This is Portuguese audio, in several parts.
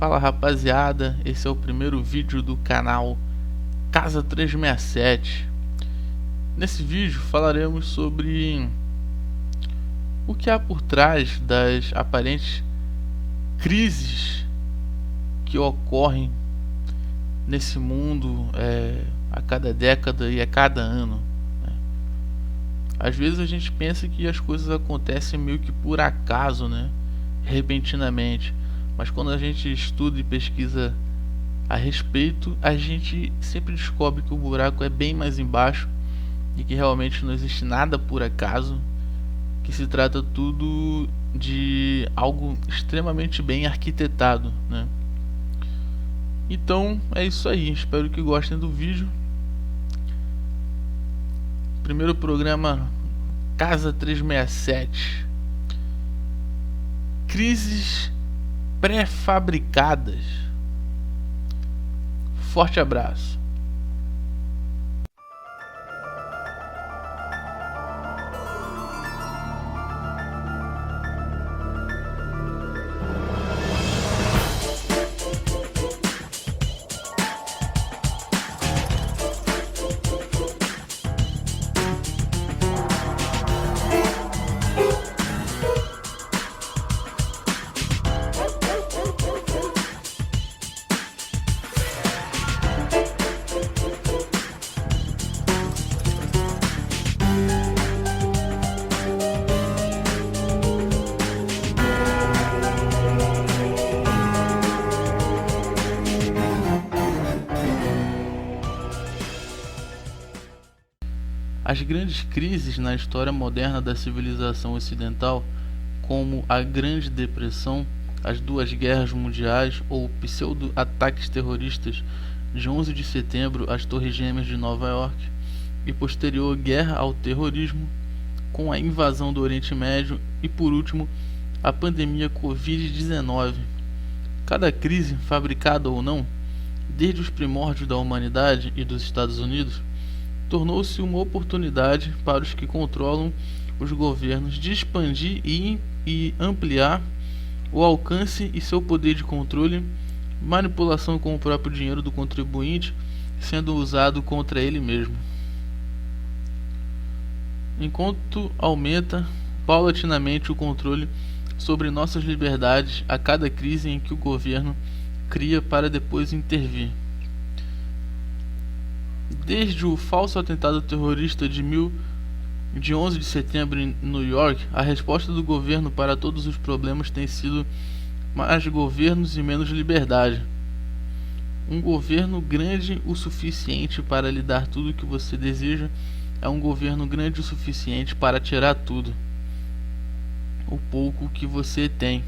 Fala rapaziada, esse é o primeiro vídeo do canal Casa 367. Nesse vídeo falaremos sobre o que há por trás das aparentes crises que ocorrem nesse mundo a cada década e a cada ano. Às vezes a gente pensa que as coisas acontecem meio que por acaso, repentinamente. Mas quando a gente estuda e pesquisa a respeito, a gente sempre descobre que o buraco é bem mais embaixo e que realmente não existe nada por acaso, que se trata tudo de algo extremamente bem arquitetado, Então é isso aí, espero que gostem do vídeo. Primeiro programa Casa 367. Crises pré-fabricadas. Forte abraço. As grandes crises na história moderna da civilização ocidental, como a Grande Depressão, as duas guerras mundiais ou pseudo-ataques terroristas de 11 de setembro às Torres Gêmeas de Nova York e posterior guerra ao terrorismo, com a invasão do Oriente Médio e, por último, a pandemia Covid-19. Cada crise, fabricada ou não, desde os primórdios da humanidade e dos Estados Unidos, tornou-se uma oportunidade para os que controlam os governos de expandir e ampliar o alcance e seu poder de controle, manipulação com o próprio dinheiro do contribuinte sendo usado contra ele mesmo. Enquanto aumenta paulatinamente o controle sobre nossas liberdades a cada crise em que o governo cria para depois intervir. Desde o falso atentado terrorista de 11 de setembro em New York, a resposta do governo para todos os problemas tem sido mais governos e menos liberdade. Um governo grande o suficiente para lhe dar tudo o que você deseja é um governo grande o suficiente para tirar tudo, o pouco que você tem.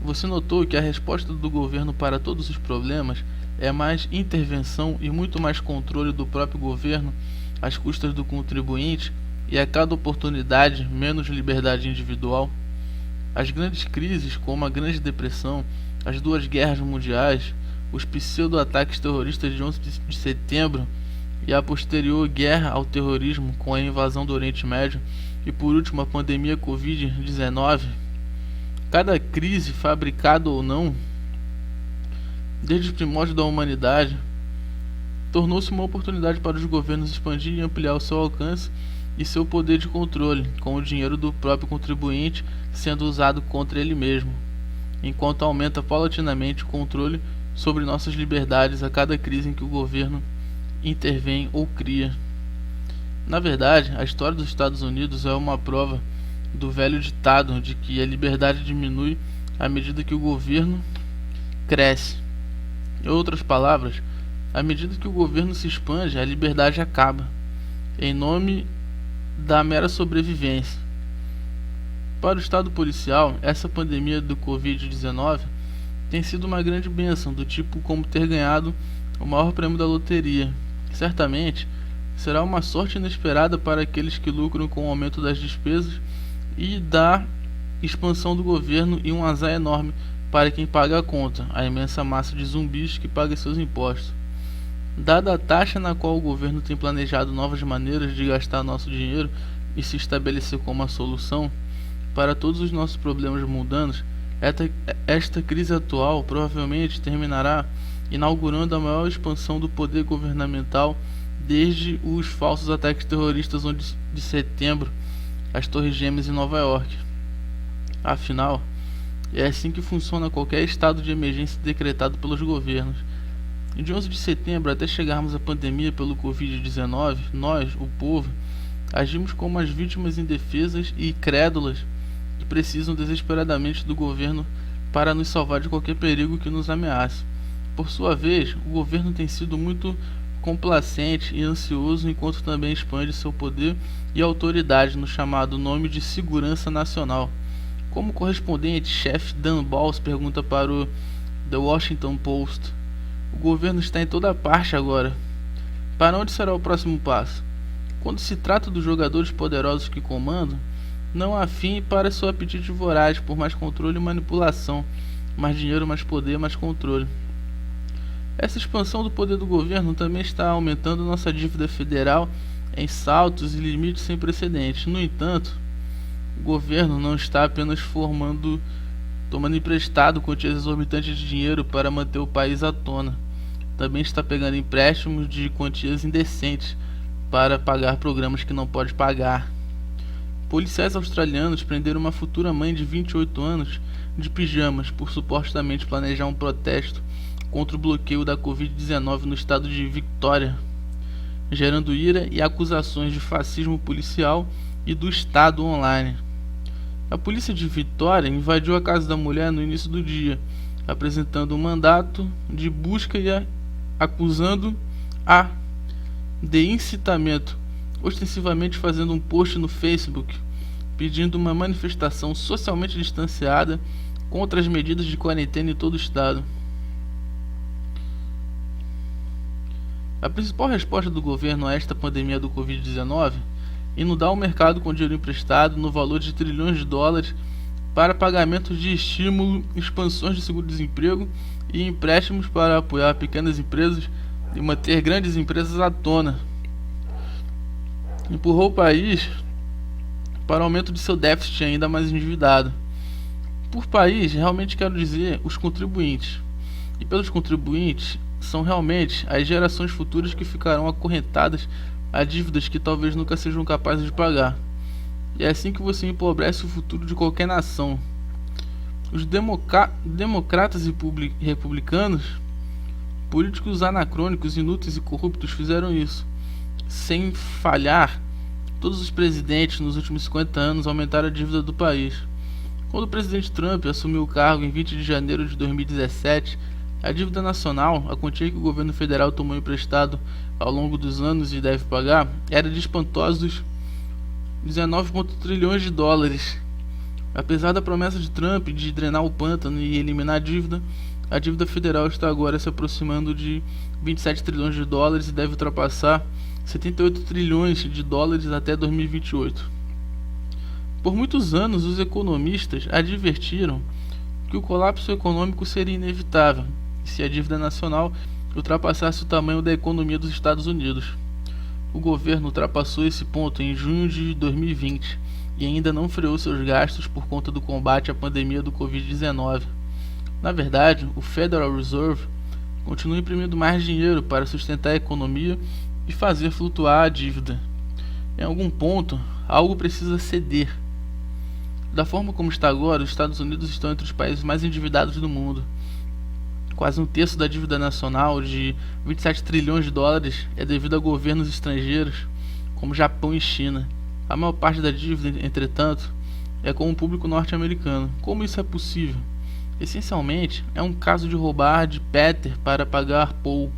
Você notou que a resposta do governo para todos os problemas é mais intervenção e muito mais controle do próprio governo às custas do contribuinte e a cada oportunidade menos liberdade individual? As grandes crises, como a Grande Depressão, as duas guerras mundiais, os pseudo-ataques terroristas de 11 de setembro e a posterior guerra ao terrorismo com a invasão do Oriente Médio e por último a pandemia Covid-19, cada crise, fabricada ou não, desde os primórdios da humanidade, tornou-se uma oportunidade para os governos expandir e ampliar o seu alcance e seu poder de controle, com o dinheiro do próprio contribuinte sendo usado contra ele mesmo, enquanto aumenta paulatinamente o controle sobre nossas liberdades a cada crise em que o governo intervém ou cria. Na verdade, a história dos Estados Unidos é uma prova do velho ditado de que a liberdade diminui à medida que o governo cresce. Em outras palavras, à medida que o governo se expande, a liberdade acaba, em nome da mera sobrevivência. Para o Estado policial, essa pandemia do Covid-19 tem sido uma grande bênção, do tipo como ter ganhado o maior prêmio da loteria. Certamente, será uma sorte inesperada para aqueles que lucram com o aumento das despesas e da expansão do governo e um azar enorme para quem paga a conta, a imensa massa de zumbis que paga seus impostos. Dada a taxa na qual o governo tem planejado novas maneiras de gastar nosso dinheiro e se estabelecer como a solução para todos os nossos problemas mundanos, Esta crise atual provavelmente terminará inaugurando a maior expansão do poder governamental desde os falsos ataques terroristas 11 de setembro às Torres Gêmeas em Nova York. Afinal, é assim que funciona qualquer estado de emergência decretado pelos governos. De 11 de setembro até chegarmos à pandemia pelo Covid-19, nós, o povo, agimos como as vítimas indefesas e crédulas que precisam desesperadamente do governo para nos salvar de qualquer perigo que nos ameace. Por sua vez, o governo tem sido muito complacente e ansioso enquanto também expande seu poder e autoridade no chamado nome de segurança nacional. Como o correspondente-chefe Dan Bowles pergunta para o The Washington Post, o governo está em toda parte agora. Para onde será o próximo passo? Quando se trata dos jogadores poderosos que comandam, não há fim para seu apetite voraz por mais controle e manipulação, mais dinheiro, mais poder, mais controle. Essa expansão do poder do governo também está aumentando nossa dívida federal em saltos e limites sem precedentes. No entanto, o governo não está apenas tomando emprestado quantias exorbitantes de dinheiro para manter o país à tona. Também está pegando empréstimos de quantias indecentes para pagar programas que não pode pagar. Policiais australianos prenderam uma futura mãe de 28 anos de pijamas por supostamente planejar um protesto contra o bloqueio da Covid-19 no estado de Victoria, gerando ira e acusações de fascismo policial e do Estado online. A polícia de Vitória invadiu a casa da mulher no início do dia, apresentando um mandato de busca e acusando-a de incitamento, ostensivamente fazendo um post no Facebook pedindo uma manifestação socialmente distanciada contra as medidas de quarentena em todo o estado. A principal resposta do governo a esta pandemia do Covid-19 é inundar o mercado com dinheiro emprestado no valor de trilhões de dólares para pagamentos de estímulo, expansões de seguro-desemprego e empréstimos para apoiar pequenas empresas e manter grandes empresas à tona. Empurrou o país para o aumento de seu déficit ainda mais endividado. Por país, realmente quero dizer os contribuintes. E pelos contribuintes, são realmente as gerações futuras que ficarão acorrentadas a dívidas que talvez nunca sejam capazes de pagar. E é assim que você empobrece o futuro de qualquer nação. Os democratas e republicanos, políticos anacrônicos, inúteis e corruptos, fizeram isso. Sem falhar, todos os presidentes nos últimos 50 anos aumentaram a dívida do país. Quando o presidente Trump assumiu o cargo em 20 de janeiro de 2017, a dívida nacional, a quantia que o governo federal tomou emprestado ao longo dos anos e deve pagar, era de espantosos 19 trilhões de dólares. Apesar da promessa de Trump de drenar o pântano e eliminar a dívida federal está agora se aproximando de 27 trilhões de dólares e deve ultrapassar 78 trilhões de dólares até 2028. Por muitos anos, os economistas advertiram que o colapso econômico seria inevitável se a dívida nacional ultrapassasse o tamanho da economia dos Estados Unidos. O governo ultrapassou esse ponto em junho de 2020 e ainda não freou seus gastos por conta do combate à pandemia do Covid-19. Na verdade, o Federal Reserve continua imprimindo mais dinheiro para sustentar a economia e fazer flutuar a dívida. Em algum ponto, algo precisa ceder. Da forma como está agora, os Estados Unidos estão entre os países mais endividados do mundo. Quase um terço da dívida nacional, de 27 trilhões de dólares, é devido a governos estrangeiros, como Japão e China. A maior parte da dívida, entretanto, é com o público norte-americano. Como isso é possível? Essencialmente, é um caso de roubar de Peter para pagar Paul.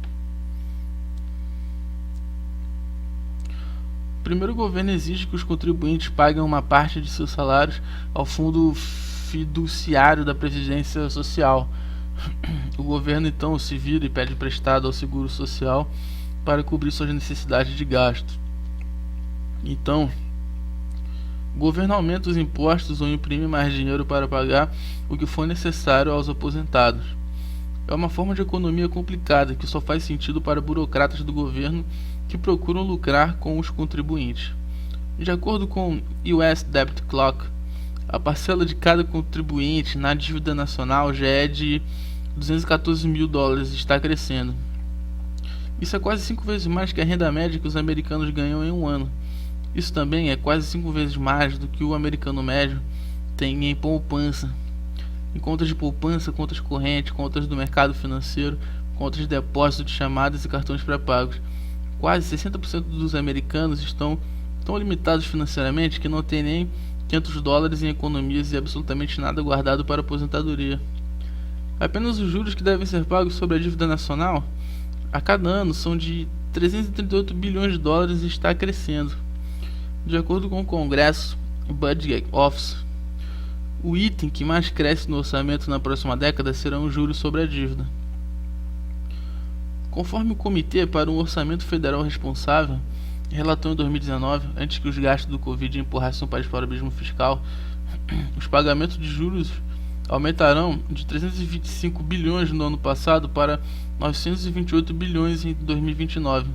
O primeiro governo exige que os contribuintes paguem uma parte de seus salários ao fundo fiduciário da Previdência Social. O governo então se vira e pede emprestado ao Seguro Social para cobrir suas necessidades de gasto. Então, o governo aumenta os impostos ou imprime mais dinheiro para pagar o que for necessário aos aposentados. É uma forma de economia complicada que só faz sentido para burocratas do governo que procuram lucrar com os contribuintes. De acordo com US Debt Clock, A parcela de cada contribuinte na dívida nacional já é de 214 mil dólares e está crescendo. Isso é quase 5 vezes mais que a renda média que os americanos ganham em um ano. Isso também é quase 5 vezes mais do que o americano médio tem em poupança. Em contas de poupança, contas correntes, contas do mercado financeiro, contas de depósito de chamadas e cartões pré-pagos. Quase 60% dos americanos estão tão limitados financeiramente que não têm nem 500 dólares em economias e absolutamente nada guardado para aposentadoria. Apenas os juros que devem ser pagos sobre a dívida nacional a cada ano são de 338 bilhões de dólares e está crescendo. De acordo com o Congresso Budget Office, o item que mais cresce no orçamento na próxima década serão os juros sobre a dívida. Conforme o Comitê para um Orçamento Federal Responsável relatou em 2019, antes que os gastos do Covid empurrassem o país para o abismo fiscal, os pagamentos de juros aumentarão de 325 bilhões no ano passado para 928 bilhões em 2029,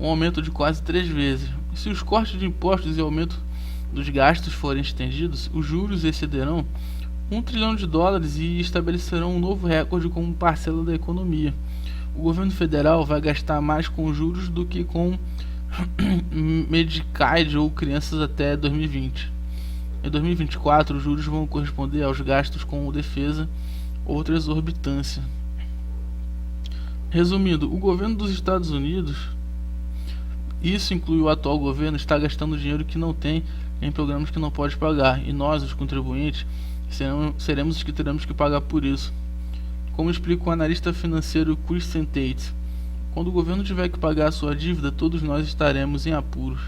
um aumento de quase 3 vezes. E se os cortes de impostos e aumento dos gastos forem estendidos, os juros excederão 1 trilhão de dólares e estabelecerão um novo recorde como parcela da economia. O governo federal vai gastar mais com juros do que com Medicaid ou crianças até 2020. Em 2024, os juros vão corresponder aos gastos com defesa, outra exorbitância. Resumindo, o governo dos Estados Unidos, isso inclui o atual governo, está gastando dinheiro que não tem em programas que não pode pagar, e nós, os contribuintes, seremos os que teremos que pagar por isso. Como explica o analista financeiro Christian Tate, quando o governo tiver que pagar a sua dívida, todos nós estaremos em apuros.